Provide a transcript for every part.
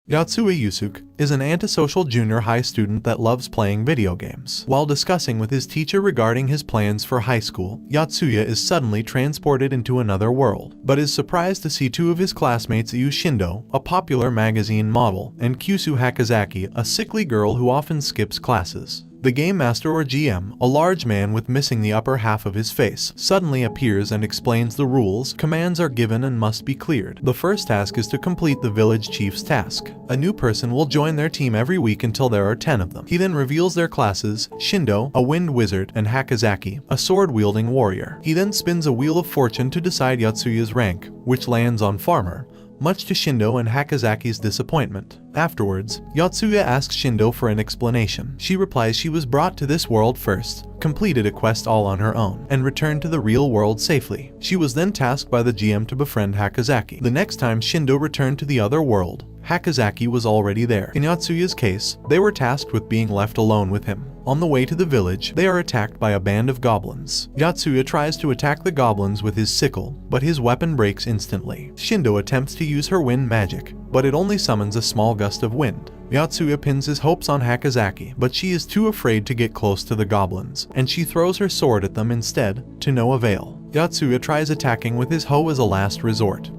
Yuusuke is an antisocial junior high student that loves playing video games. While discussing with his teacher regarding his plans for high school, Yotsuya is suddenly transported into another world, but is surprised to see two of his classmates, Iu Shindou, a popular magazine model, and Kusue Hakozaki, a sickly girl who often skips classes. The Game Master or GM, a large man with missing the upper half of his face, suddenly appears and explains the rules. Commands are given and must be cleared. The first task is to complete the village chief's task. A new person will join their team every week until there are 10 of them. He then reveals their classes: Shindou, a wind wizard, and Hakozaki, a sword-wielding warrior. He then spins a wheel of fortune to decide Yotsuya's rank, which lands on farmer, much to Shindou and Hakozaki's disappointment. Afterwards, Yotsuya asks Shindou for an explanation. She replies she was brought to this world first, completed a quest all on her own, and returned to the real world safely. She was then tasked by the GM to befriend Hakozaki. The next time Shindou returned to the other world, Hakozaki was already there. In Yotsuya's case, they were tasked with being left alone with him. On the way to the village, they are attacked by a band of goblins. Yotsuya tries to attack the goblins with his sickle, but his weapon breaks instantly. Shindou attempts to use her wind magic, but it only summons a small gust of wind. Yotsuya pins his hopes on Hakozaki, but she is too afraid to get close to the goblins, and she throws her sword at them instead, to no avail. Yotsuya tries attacking with his hoe as a last resort,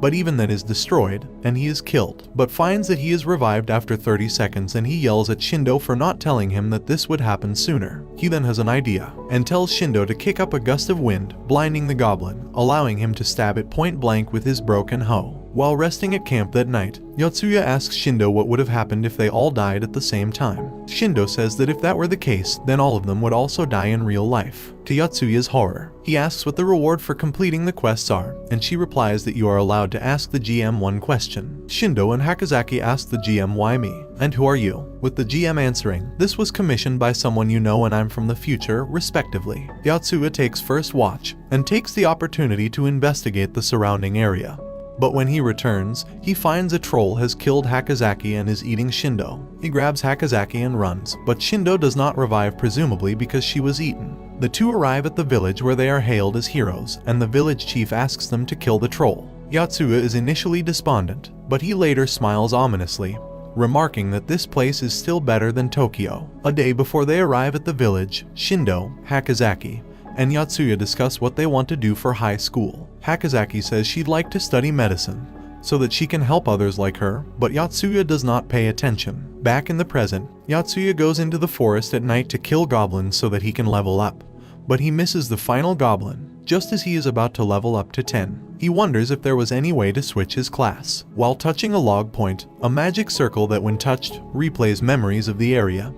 but even that is destroyed, and he is killed, but finds that he is revived after 30 seconds, and he yells at Shindou for not telling him that this would happen sooner. He then has an idea, and tells Shindou to kick up a gust of wind, blinding the goblin, allowing him to stab it point blank with his broken hoe. While resting at camp that night, Yotsuya asks Shindou what would have happened if they all died at the same time. Shindou says that if that were the case, then all of them would also die in real life. To Yotsuya's horror, he asks what the reward for completing the quests are, and she replies that you are allowed to ask the GM one question. Shindou and Hakozaki ask the GM, "Why me? And who are you?" With the GM answering, "This was commissioned by someone you know and I'm from the future," respectively. Yotsuya takes first watch, and takes the opportunity to investigate the surrounding area. But when he returns, he finds a troll has killed Hakozaki and is eating Shindou. He grabs Hakozaki and runs, but Shindou does not revive, presumably because she was eaten. The two arrive at the village where they are hailed as heroes, and the village chief asks them to kill the troll. Yotsuya is initially despondent, but he later smiles ominously, remarking that this place is still better than Tokyo. A day before they arrive at the village, Shindou, Hakozaki, and Yotsuya discuss what they want to do for high school. Hakozaki says she'd like to study medicine, so that she can help others like her, but Yotsuya does not pay attention. Back in the present, Yotsuya goes into the forest at night to kill goblins so that he can level up, but he misses the final goblin, just as he is about to level up to 10. He wonders if there was any way to switch his class. While touching a log point, a magic circle that when touched, replays memories of the area,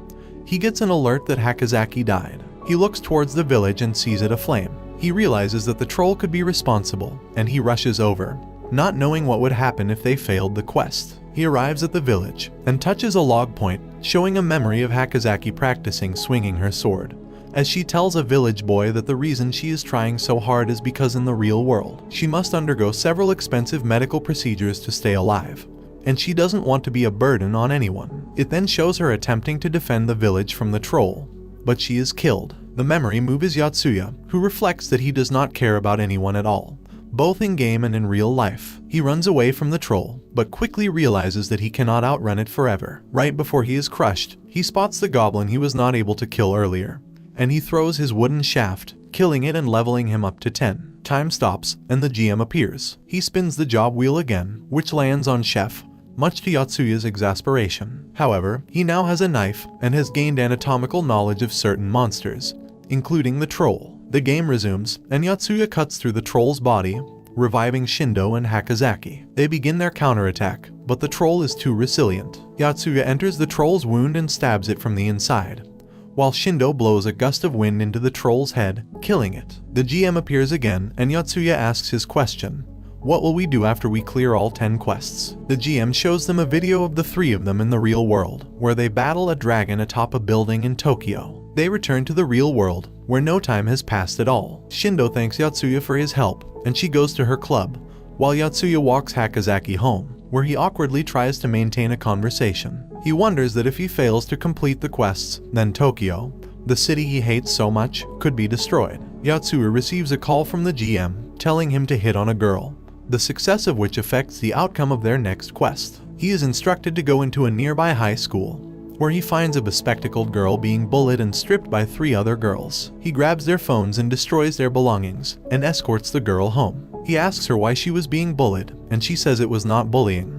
he gets an alert that Hakozaki died. He looks towards the village and sees it aflame. He realizes that the troll could be responsible, and he rushes over, not knowing what would happen if they failed the quest. He arrives at the village, and touches a log point, showing a memory of Hakozaki practicing swinging her sword, as she tells a village boy that the reason she is trying so hard is because in the real world, she must undergo several expensive medical procedures to stay alive, and she doesn't want to be a burden on anyone. It then shows her attempting to defend the village from the troll, but she is killed. The memory moves Yotsuya, who reflects that he does not care about anyone at all, both in game and in real life. He runs away from the troll, but quickly realizes that he cannot outrun it forever. Right before he is crushed, he spots the goblin he was not able to kill earlier, and he throws his wooden shaft, killing it and leveling him up to 10. Time stops, and the GM appears. He spins the job wheel again, which lands on Chef, much to Yotsuya's exasperation. However, he now has a knife and has gained anatomical knowledge of certain monsters, including the troll. The game resumes, and Yotsuya cuts through the troll's body, reviving Shindou and Hakozaki. They begin their counterattack, but the troll is too resilient. Yotsuya enters the troll's wound and stabs it from the inside, while Shindou blows a gust of wind into the troll's head, killing it. The GM appears again, and Yotsuya asks his question: "What will we do after we clear all 10 quests?" The GM shows them a video of the 3 of them in the real world, where they battle a dragon atop a building in Tokyo. They return to the real world, where no time has passed at all. Shindou thanks Yotsuya for his help, and she goes to her club, while Yotsuya walks Hakozaki home, where he awkwardly tries to maintain a conversation. He wonders that if he fails to complete the quests, then Tokyo, the city he hates so much, could be destroyed. Yotsuya receives a call from the GM, telling him to hit on a girl, the success of which affects the outcome of their next quest. He is instructed to go into a nearby high school, where he finds a bespectacled girl being bullied and stripped by 3 other girls. He grabs their phones and destroys their belongings, and escorts the girl home. He asks her why she was being bullied, and she says it was not bullying,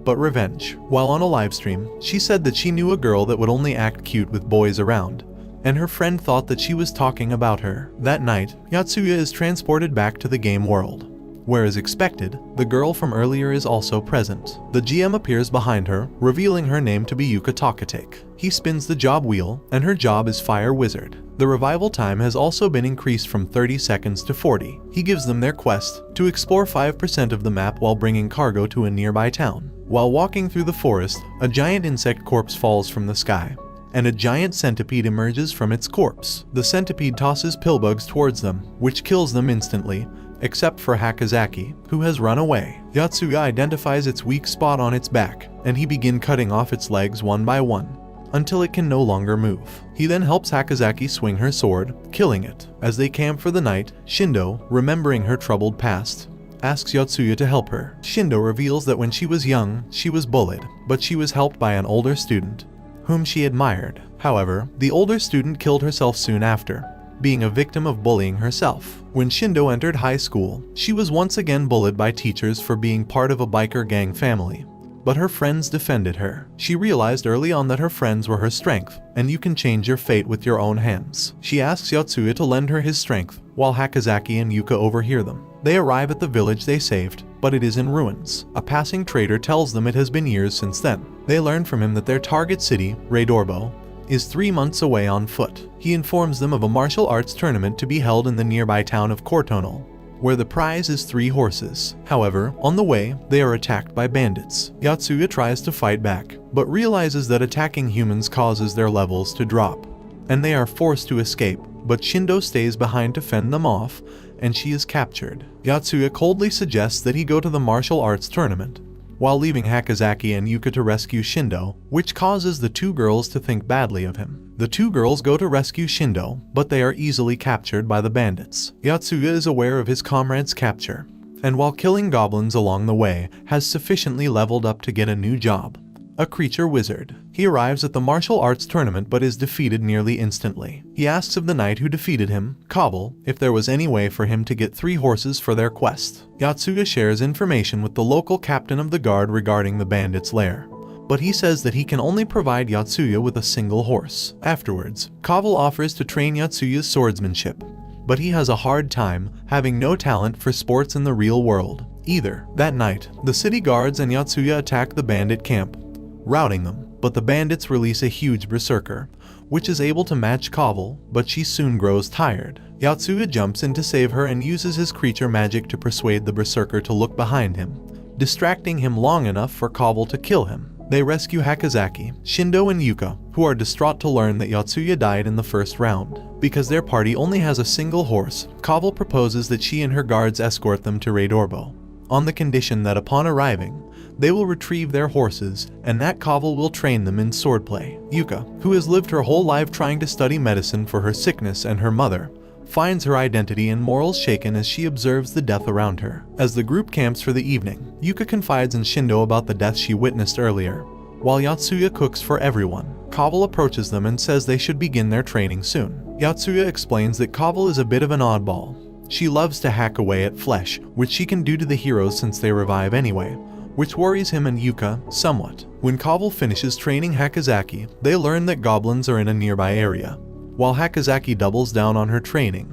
but revenge. While on a livestream, she said that she knew a girl that would only act cute with boys around, and her friend thought that she was talking about her. That night, Yotsuya is transported back to the game world, where as expected, the girl from earlier is also present. The GM appears behind her, revealing her name to be Yuusuke Yotsuya. He spins the job wheel, and her job is Fire Wizard. The revival time has also been increased from 30 seconds to 40. He gives them their quest to explore 5% of the map while bringing cargo to a nearby town. While walking through the forest, a giant insect corpse falls from the sky, and a giant centipede emerges from its corpse. The centipede tosses pillbugs towards them, which kills them instantly, except for Hakozaki, who has run away. Yotsuya identifies its weak spot on its back, and he begins cutting off its legs one by one, until it can no longer move. He then helps Hakozaki swing her sword, killing it. As they camp for the night, Shindou, remembering her troubled past, asks Yotsuya to help her. Shindou reveals that when she was young, she was bullied, but she was helped by an older student, whom she admired. However, the older student killed herself soon after, being a victim of bullying herself. When Shindou entered high school, she was once again bullied by teachers for being part of a biker gang family, but her friends defended her. She realized early on that her friends were her strength, and you can change your fate with your own hands. She asks Yotsuya to lend her his strength, while Hakozaki and Yuka overhear them. They arrive at the village they saved, but it is in ruins. A passing trader tells them it has been years since then. They learn from him that their target city, Raidorbo, is 3 months away on foot. He informs them of a martial arts tournament to be held in the nearby town of Cortonal, where the prize is 3 horses. However, on the way, they are attacked by bandits. Yotsuya tries to fight back, but realizes that attacking humans causes their levels to drop, and they are forced to escape, but Shindou stays behind to fend them off, and she is captured. Yotsuya coldly suggests that he go to the martial arts tournament, while leaving Hakozaki and Yuka to rescue Shindou, which causes the 2 girls to think badly of him. The 2 girls go to rescue Shindou, but they are easily captured by the bandits. Yotsuya is aware of his comrade's capture, and while killing goblins along the way, has sufficiently leveled up to get a new job, a creature wizard. He arrives at the martial arts tournament but is defeated nearly instantly. He asks of the knight who defeated him, Kabul, if there was any way for him to get 3 horses for their quest. Yotsuya shares information with the local captain of the guard regarding the bandits' lair, but he says that he can only provide Yotsuya with a single horse. Afterwards, Kabul offers to train Yotsuya's swordsmanship, but he has a hard time, having no talent for sports in the real world either. That night, the city guards and Yotsuya attack the bandit camp, routing them, but the bandits release a huge berserker, which is able to match Kabul, but she soon grows tired. Yotsuya jumps in to save her and uses his creature magic to persuade the berserker to look behind him, distracting him long enough for Kabul to kill him. They rescue Hakozaki, Shindou and Yuka, who are distraught to learn that Yotsuya died in the first round. Because their party only has a single horse, Kabul proposes that she and her guards escort them to Raidorbo, on the condition that upon arriving, they will retrieve their horses, and that Kabul will train them in swordplay. Yuka, who has lived her whole life trying to study medicine for her sickness and her mother, finds her identity and morals shaken as she observes the death around her. As the group camps for the evening, Yuka confides in Shindou about the death she witnessed earlier, while Yotsuya cooks for everyone. Kabul approaches them and says they should begin their training soon. Yotsuya explains that Kabul is a bit of an oddball. She loves to hack away at flesh, which she can do to the heroes since they revive anyway, which worries him and Yuka somewhat. When Kabul finishes training Hakozaki, they learn that goblins are in a nearby area, while Hakozaki doubles down on her training,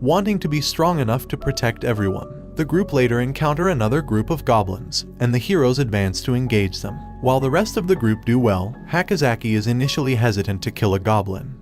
wanting to be strong enough to protect everyone. The group later encounter another group of goblins, and the heroes advance to engage them. While the rest of the group do well, Hakozaki is initially hesitant to kill a goblin,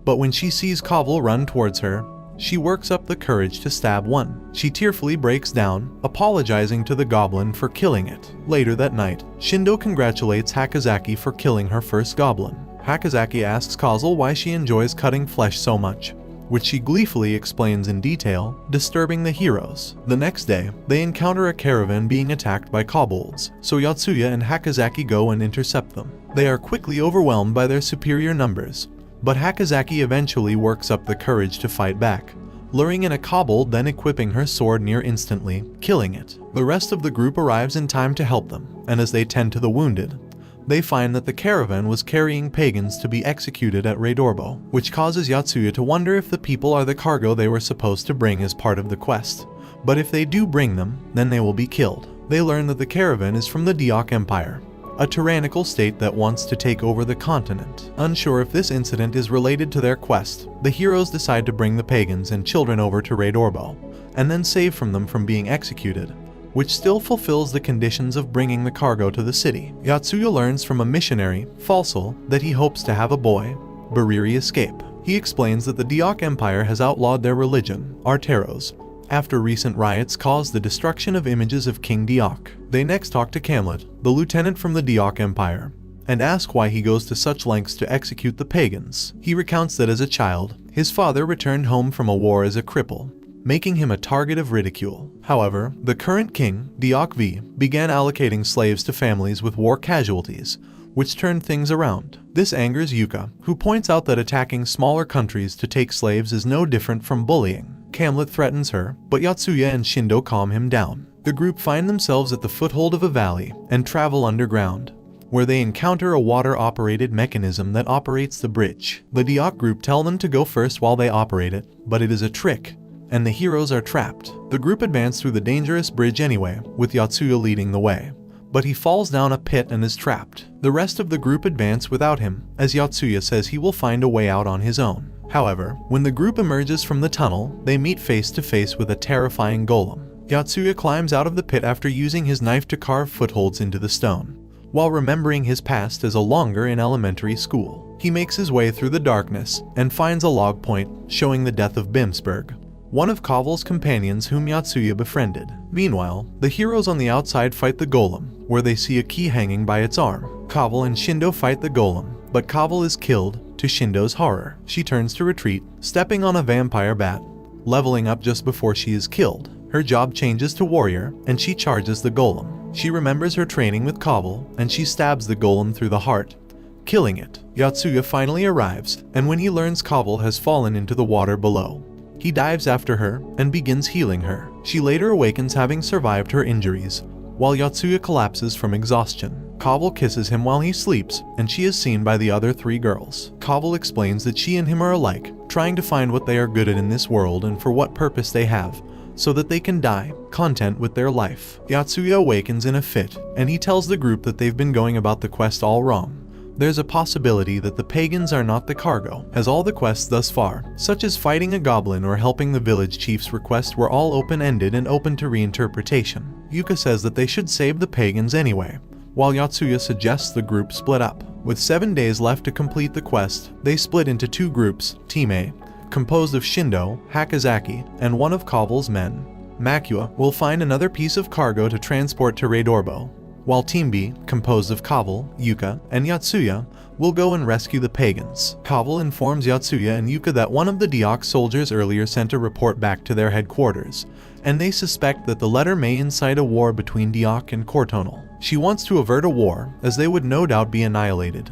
but when she sees Kabul run towards her, she works up the courage to stab one. She tearfully breaks down, apologizing to the goblin for killing it. Later that night, Shindou congratulates Hakozaki for killing her first goblin. Hakozaki asks Kabul why she enjoys cutting flesh so much, which she gleefully explains in detail, disturbing the heroes. The next day, they encounter a caravan being attacked by kobolds, so Yotsuya and Hakozaki go and intercept them. They are quickly overwhelmed by their superior numbers, but Hakozaki eventually works up the courage to fight back, luring in a kobold, then equipping her sword near instantly, killing it. The rest of the group arrives in time to help them, and as they tend to the wounded, they find that the caravan was carrying pagans to be executed at Reidorbo, which causes Yotsuya to wonder if the people are the cargo they were supposed to bring as part of the quest. But if they do bring them, then they will be killed. They learn that the caravan is from the Deok Empire, a tyrannical state that wants to take over the continent. Unsure if this incident is related to their quest, the heroes decide to bring the pagans and children over to Reidorbo, and then save them from being executed, which still fulfills the conditions of bringing the cargo to the city. Yotsuya learns from a missionary, Falsel, that he hopes to have a boy, Bariri, escape. He explains that the Deok Empire has outlawed their religion, Arteros, after recent riots caused the destruction of images of King Deok. They next talk to Camlet, the lieutenant from the Deok Empire, and ask why he goes to such lengths to execute the pagans. He recounts that as a child, his father returned home from a war as a cripple, making him a target of ridicule. However, the current king, Deok V, began allocating slaves to families with war casualties, which turned things around. This angers Yuka, who points out that attacking smaller countries to take slaves is no different from bullying. Camlet threatens her, but Yotsuya and Shindou calm him down. The group find themselves at the foothold of a valley and travel underground, where they encounter a water-operated mechanism that operates the bridge. The Deok group tell them to go first while they operate it, but it is a trick, and the heroes are trapped. The group advance through the dangerous bridge anyway, with Yotsuya leading the way, but he falls down a pit and is trapped. The rest of the group advance without him, as Yotsuya says he will find a way out on his own. However, when the group emerges from the tunnel, they meet face to face with a terrifying golem. Yotsuya climbs out of the pit after using his knife to carve footholds into the stone, while remembering his past as a longer in elementary school. He makes his way through the darkness and finds a log point showing the death of Bimsberg, one of Kaval's companions whom Yotsuya befriended. Meanwhile, the heroes on the outside fight the golem, where they see a key hanging by its arm. Kaval and Shindou fight the golem, but Kaval is killed, to Shindou's horror. She turns to retreat, stepping on a vampire bat, leveling up just before she is killed. Her job changes to warrior, and she charges the golem. She remembers her training with Kaval, and she stabs the golem through the heart, killing it. Yotsuya finally arrives, and when he learns Kaval has fallen into the water below, he dives after her and begins healing her. She later awakens having survived her injuries, while Yotsuya collapses from exhaustion. Kaval kisses him while he sleeps, and she is seen by the other three girls. Kaval explains that she and him are alike, trying to find what they are good at in this world and for what purpose they have, so that they can die, content with their life. Yotsuya awakens in a fit, and he tells the group that they've been going about the quest all wrong. There's a possibility that the pagans are not the cargo, as all the quests thus far, such as fighting a goblin or helping the village chief's request, were all open-ended and open to reinterpretation. Yuka says that they should save the pagans anyway, while Yotsuya suggests the group split up. With 7 days left to complete the quest, they split into two groups. Team A, composed of Shindou, Hakozaki, and one of Kaval's men, Makua, will find another piece of cargo to transport to Reidorbo, while Team B, composed of Kaval, Yuka, and Yotsuya, will go and rescue the pagans. Kaval informs Yotsuya and Yuka that one of the Deok soldiers earlier sent a report back to their headquarters, and they suspect that the letter may incite a war between Deok and Cortonal. She wants to avert a war, as they would no doubt be annihilated,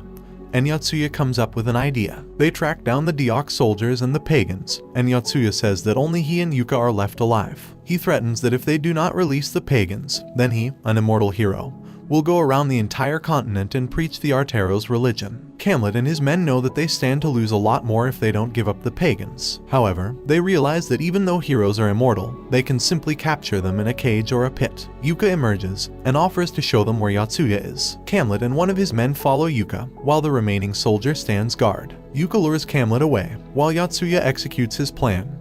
and Yotsuya comes up with an idea. They track down the Deok soldiers and the pagans, and Yotsuya says that only he and Yuka are left alive. He threatens that if they do not release the pagans, then he, an immortal hero, will go around the entire continent and preach the Arteros religion. Camlet and his men know that they stand to lose a lot more if they don't give up the pagans. However, they realize that even though heroes are immortal, they can simply capture them in a cage or a pit. Yuka emerges and offers to show them where Yotsuya is. Camlet and one of his men follow Yuka, while the remaining soldier stands guard. Yuka lures Camlet away, while Yotsuya executes his plan.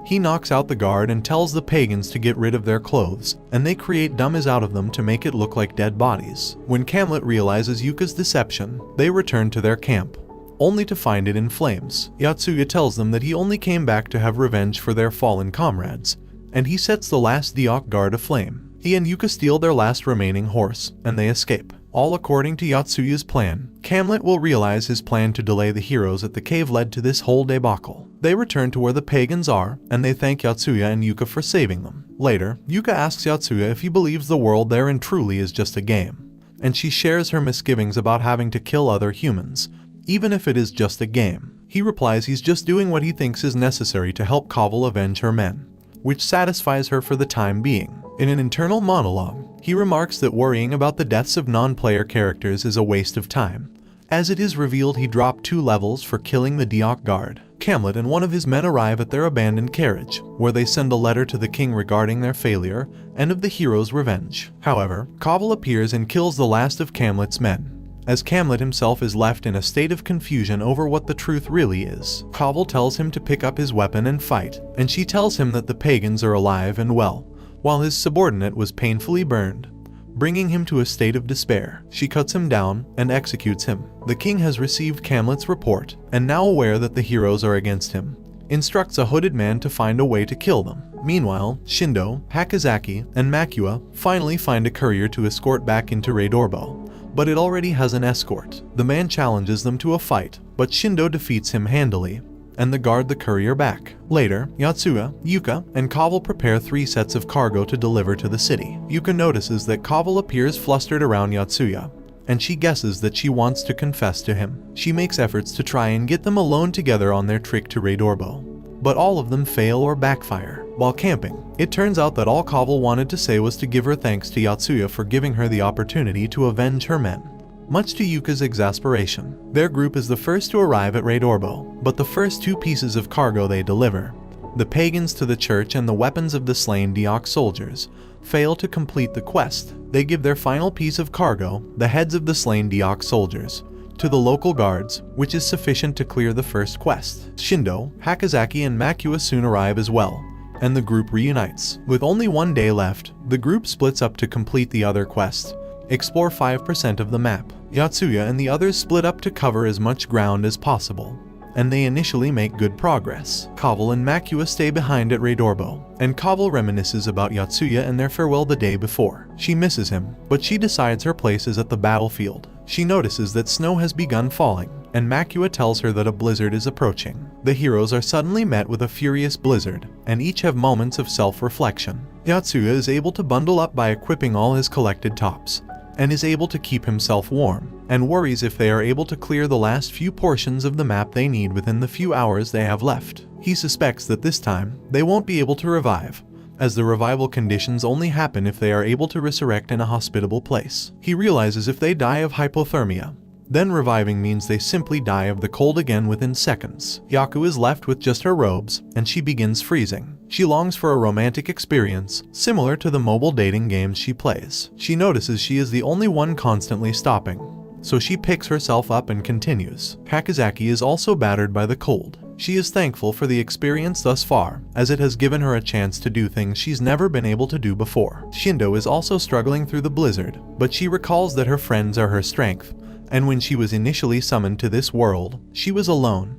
He knocks out the guard and tells the pagans to get rid of their clothes, and they create dummies out of them to make it look like dead bodies. When Camlet realizes Yuka's deception, they return to their camp, only to find it in flames. Yotsuya tells them that he only came back to have revenge for their fallen comrades, and he sets the last Deok guard aflame. He and Yuka steal their last remaining horse, and they escape. All according to Yotsuya's plan. Camlet will realize his plan to delay the heroes at the cave led to this whole debacle. They return to where the pagans are, and they thank Yotsuya and Yuka for saving them. Later, Yuka asks Yotsuya if he believes the world therein truly is just a game, and she shares her misgivings about having to kill other humans, even if it is just a game. He replies he's just doing what he thinks is necessary to help Kaval avenge her men, which satisfies her for the time being. In an internal monologue, he remarks that worrying about the deaths of non-player characters is a waste of time, as it is revealed he dropped 2 levels for killing the Diok guard. Camlet and one of his men arrive at their abandoned carriage, where they send a letter to the king regarding their failure and of the hero's revenge. However, Kaval appears and kills the last of Camlet's men, as Camlet himself is left in a state of confusion over what the truth really is. Kaval tells him to pick up his weapon and fight, and she tells him that the pagans are alive and well, while his subordinate was painfully burned, bringing him to a state of despair. She cuts him down and executes him. The king has received Camlet's report, and now aware that the heroes are against him, instructs a hooded man to find a way to kill them. Meanwhile, Shindou, Hakozaki, and Makua finally find a courier to escort back into Reidorbo, but it already has an escort. The man challenges them to a fight, but Shindou defeats him handily, and they guard the courier back. Later, Yotsuya, Yuka, and Kaval prepare 3 sets of cargo to deliver to the city. Yuka notices that Kaval appears flustered around Yotsuya, and she guesses that she wants to confess to him. She makes efforts to try and get them alone together on their trip to Reidorbo, but all of them fail or backfire. While camping, it turns out that all Kaval wanted to say was to give her thanks to Yotsuya for giving her the opportunity to avenge her men. Much to Yuka's exasperation, their group is the first to arrive at Reidorbo, but the first 2 pieces of cargo they deliver, the pagans to the church and the weapons of the slain Diok soldiers, fail to complete the quest. They give their final piece of cargo, the heads of the slain Diok soldiers, to the local guards, which is sufficient to clear the first quest. Shindou, Hakozaki, and Makua soon arrive as well, and the group reunites. With only 1 day left, the group splits up to complete the other quest, explore 5% of the map. Yotsuya and the others split up to cover as much ground as possible, and they initially make good progress. Kaval and Makua stay behind at Reidorbo, and Kaval reminisces about Yotsuya and their farewell the day before. She misses him, but she decides her place is at the battlefield. She notices that snow has begun falling, and Makua tells her that a blizzard is approaching. The heroes are suddenly met with a furious blizzard, and each have moments of self-reflection. Yotsuya is able to bundle up by equipping all his collected tops, and is able to keep himself warm, and worries if they are able to clear the last few portions of the map they need within the few hours they have left. He suspects that this time, they won't be able to revive, as the revival conditions only happen if they are able to resurrect in a hospitable place. He realizes if they die of hypothermia, then reviving means they simply die of the cold again within seconds. Yaku is left with just her robes, and she begins freezing. She longs for a romantic experience, similar to the mobile dating games she plays. She notices she is the only one constantly stopping, so she picks herself up and continues. Hakozaki is also battered by the cold. She is thankful for the experience thus far, as it has given her a chance to do things she's never been able to do before. Shindou is also struggling through the blizzard, but she recalls that her friends are her strength, and when she was initially summoned to this world, she was alone,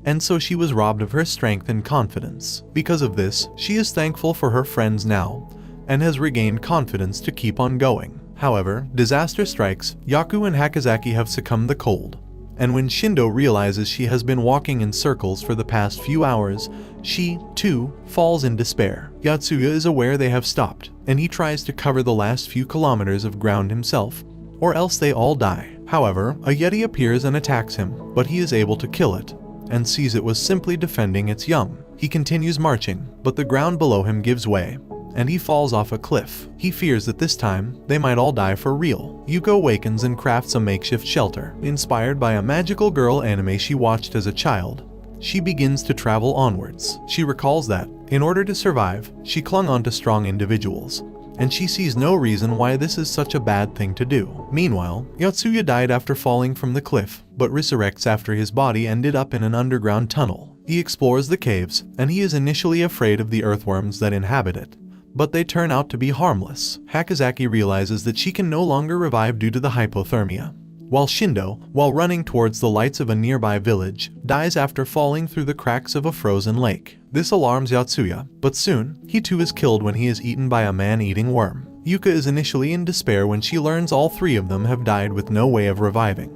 and so she was robbed of her strength and confidence. Because of this, she is thankful for her friends now, and has regained confidence to keep on going. However, disaster strikes. Yaku and Hakozaki have succumbed the cold, and when Shindou realizes she has been walking in circles for the past few hours, she, too, falls in despair. Yotsuya is aware they have stopped, and he tries to cover the last few kilometers of ground himself, or else they all die. However, a Yeti appears and attacks him, but he is able to kill it, and sees it was simply defending its young. He continues marching, but the ground below him gives way, and he falls off a cliff. He fears that this time, they might all die for real. Yuko awakens and crafts a makeshift shelter. Inspired by a magical girl anime she watched as a child, she begins to travel onwards. She recalls that, in order to survive, she clung on to strong individuals, and she sees no reason why this is such a bad thing to do. Meanwhile, Yotsuya died after falling from the cliff, but resurrects after his body ended up in an underground tunnel. He explores the caves, and he is initially afraid of the earthworms that inhabit it, but they turn out to be harmless. Hakozaki realizes that she can no longer revive due to the hypothermia, while Shindou, while running towards the lights of a nearby village, dies after falling through the cracks of a frozen lake. This alarms Yotsuya, but soon, he too is killed when he is eaten by a man-eating worm. Yuka is initially in despair when she learns all 3 of them have died with no way of reviving,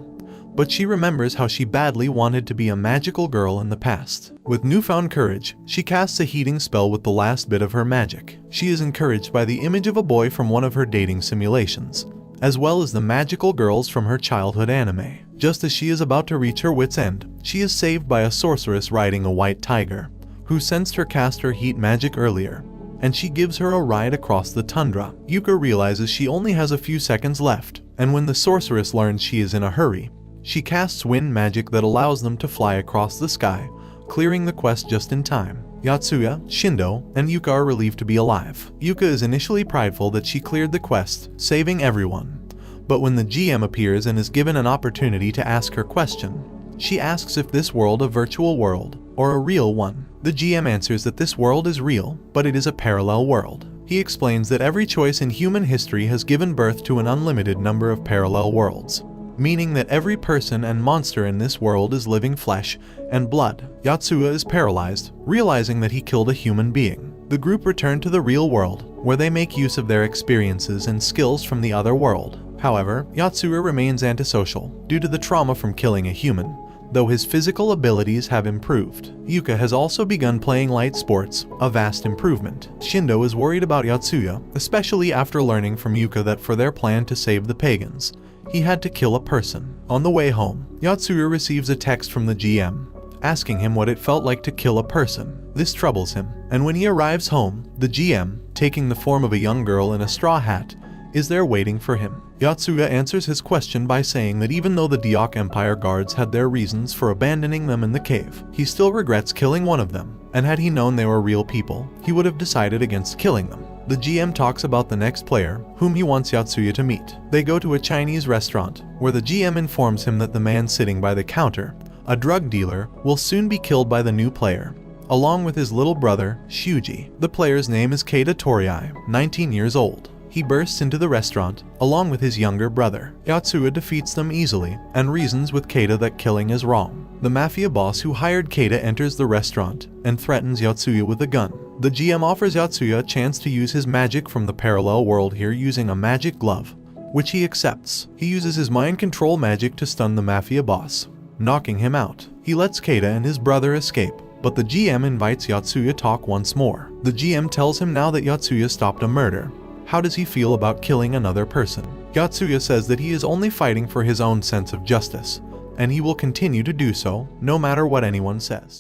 but she remembers how she badly wanted to be a magical girl in the past. With newfound courage, she casts a heating spell with the last bit of her magic. She is encouraged by the image of a boy from one of her dating simulations, as well as the magical girls from her childhood anime. Just as she is about to reach her wit's end, she is saved by a sorceress riding a white tiger, who sensed her cast her heat magic earlier, and she gives her a ride across the tundra. Yuka realizes she only has a few seconds left, and when the sorceress learns she is in a hurry, she casts wind magic that allows them to fly across the sky, clearing the quest just in time. Yotsuya, Shindou, and Yuka are relieved to be alive. Yuka is initially prideful that she cleared the quest, saving everyone. But when the GM appears and is given an opportunity to ask her question, she asks if this world a virtual world or a real one. The GM answers that this world is real, but it is a parallel world. He explains that every choice in human history has given birth to an unlimited number of parallel worlds, meaning that every person and monster in this world is living flesh and blood. Yotsuya is paralyzed, realizing that he killed a human being. The group return to the real world, where they make use of their experiences and skills from the other world. However, Yotsuya remains antisocial due to the trauma from killing a human, though his physical abilities have improved. Yuka has also begun playing light sports, a vast improvement. Shindou is worried about Yotsuya, especially after learning from Yuka that for their plan to save the pagans, he had to kill a person. On the way home, Yotsuya receives a text from the GM, asking him what it felt like to kill a person. This troubles him, and when he arrives home, the GM, taking the form of a young girl in a straw hat, is there waiting for him. Yotsuya answers his question by saying that even though the Deok Empire guards had their reasons for abandoning them in the cave, he still regrets killing one of them, and had he known they were real people, he would have decided against killing them. The GM talks about the next player, whom he wants Yotsuya to meet. They go to a Chinese restaurant, where the GM informs him that the man sitting by the counter, a drug dealer, will soon be killed by the new player, along with his little brother, Shuji. The player's name is Keita Toriai, 19 years old. He bursts into the restaurant, along with his younger brother. Yotsuya defeats them easily, and reasons with Keita that killing is wrong. The mafia boss who hired Keita enters the restaurant, and threatens Yotsuya with a gun. The GM offers Yotsuya a chance to use his magic from the parallel world here using a magic glove, which he accepts. He uses his mind control magic to stun the mafia boss, knocking him out. He lets Keita and his brother escape, but the GM invites Yotsuya to talk once more. The GM tells him now that Yotsuya stopped a murder, how does he feel about killing another person? Yotsuya says that he is only fighting for his own sense of justice, and he will continue to do so, no matter what anyone says.